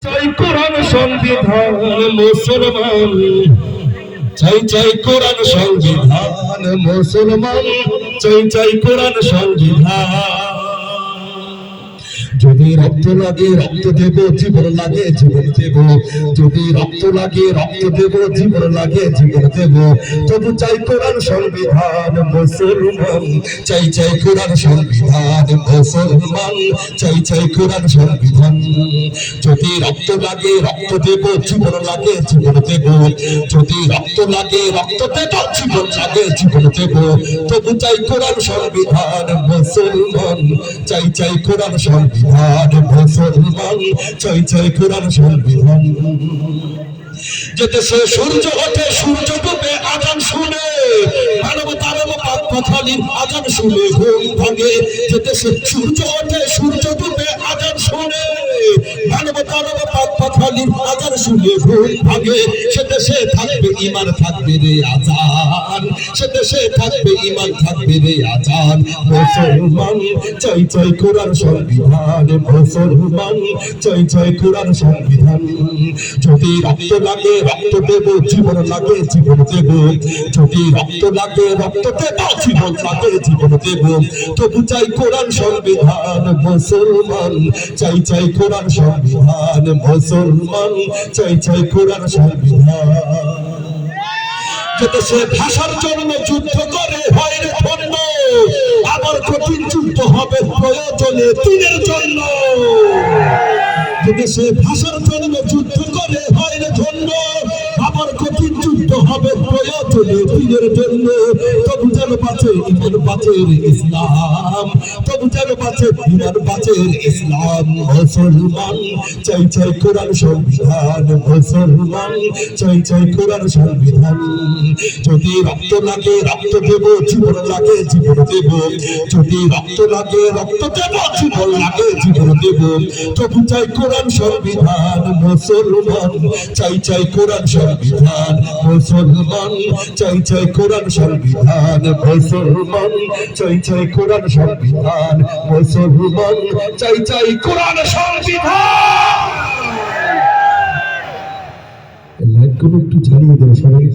চাই কোরআন সংবিধান মুসলমান, চাই চাই কোরআন সংবিধান মুসলমান, চাই চাই কোরআন সংবিধান। যদি রক্ত লাগে রক্ত দেব, জীবন লাগে জীবন দেব, যদি রক্ত লাগে রক্ত দেব, জীবন লাগে জীবন দেব, তবু চাই কোরআন সংবিধান মুসলমান, চাই চাই কোরআন সংবিধান মুসলমান, চাই চাই কোরআন সংবিধান। যদি রক্ত লাগে রক্ত দেব, জীবন লাগে জীবন দেব, যদি রক্ত লাগে রক্ত দেব, জীবন লাগে জীবন দেব, তবু চাই কোরআন সংবিধান মুসলমান, চাই চাই কোরআন সংবিধান মুসলমান, চাই চাই কোরআন সংবিধান। যে দেশে সূর্য ওঠে সূর্য ডুবে আজান শুনে, মানবতার পাখালির আজান শুনে ঘুম ভাঙে, যে দেশে সূর্য ওঠে সূর্য ডুবে আজান শুনে, মানবতার পাখালির আজান শুনে ঘুম ভাঙে, সে দেশে থাকবে ঈমান থাকবে রে আজান, সে দেশে থাকবে ঈমান থাকবে রে আজান। মুসলমান চাই চাই কোরআন সংবিধান মুসলমান, চাই চাই কোরআন সংবিধান। যদি রক্ত লাগে রক্ত দেব, জীবন লাগে জীবন দেব, যদি রক্ত লাগে রক্ত দেব, জীবন লাগে জীবন দেব, তবু চাই কোরআন সংবিধান মুসলমান, চাই চাই কোরআন সংবিধান মুসলমান, চাই চাই কোরআন সংবিধান। যেতে সে ভাষার জন্য যুদ্ধ করে হয় রে ধন্য, আবার কঠিন যুদ্ধ হবে প্রয়োজনে দিনের জন্য। যদি সে ভাষার জন্য যুদ্ধ করে হয় রে ধন্য, আবার কঠিন যুদ্ধ হবে প্রয়োজনে দিনের জন্য, তবু যেন বাঁচে ঈমান বাঁচে ইসলাম, তবু যেন বাঁচে ঈমান বাঁচে ইসলাম। মুসলমান চাই চাই কোরআন সংবিধান মুসলমান, চাই চাই কোরআন সংবিধান। যদি রক্ত লাগে রক্ত দেব, জীবন লাগে জীবন দেব, যদি রক্ত লাগে রক্ত দেব, জীবন লাগে জীবন দেব, তবু চাই কোরআন সংবিধান মুসলমান, চাই চাই কোরআন সংবিধান মুসলমান, চাই চাই কোরআন সংবিধান মুসলমান, চাই চাই কোরআন সংবিধান মুসলমান, চাই চাই কোরআন সংবিধান। লাইটগুলো একটু জ্বালিয়ে দেবে সবাই।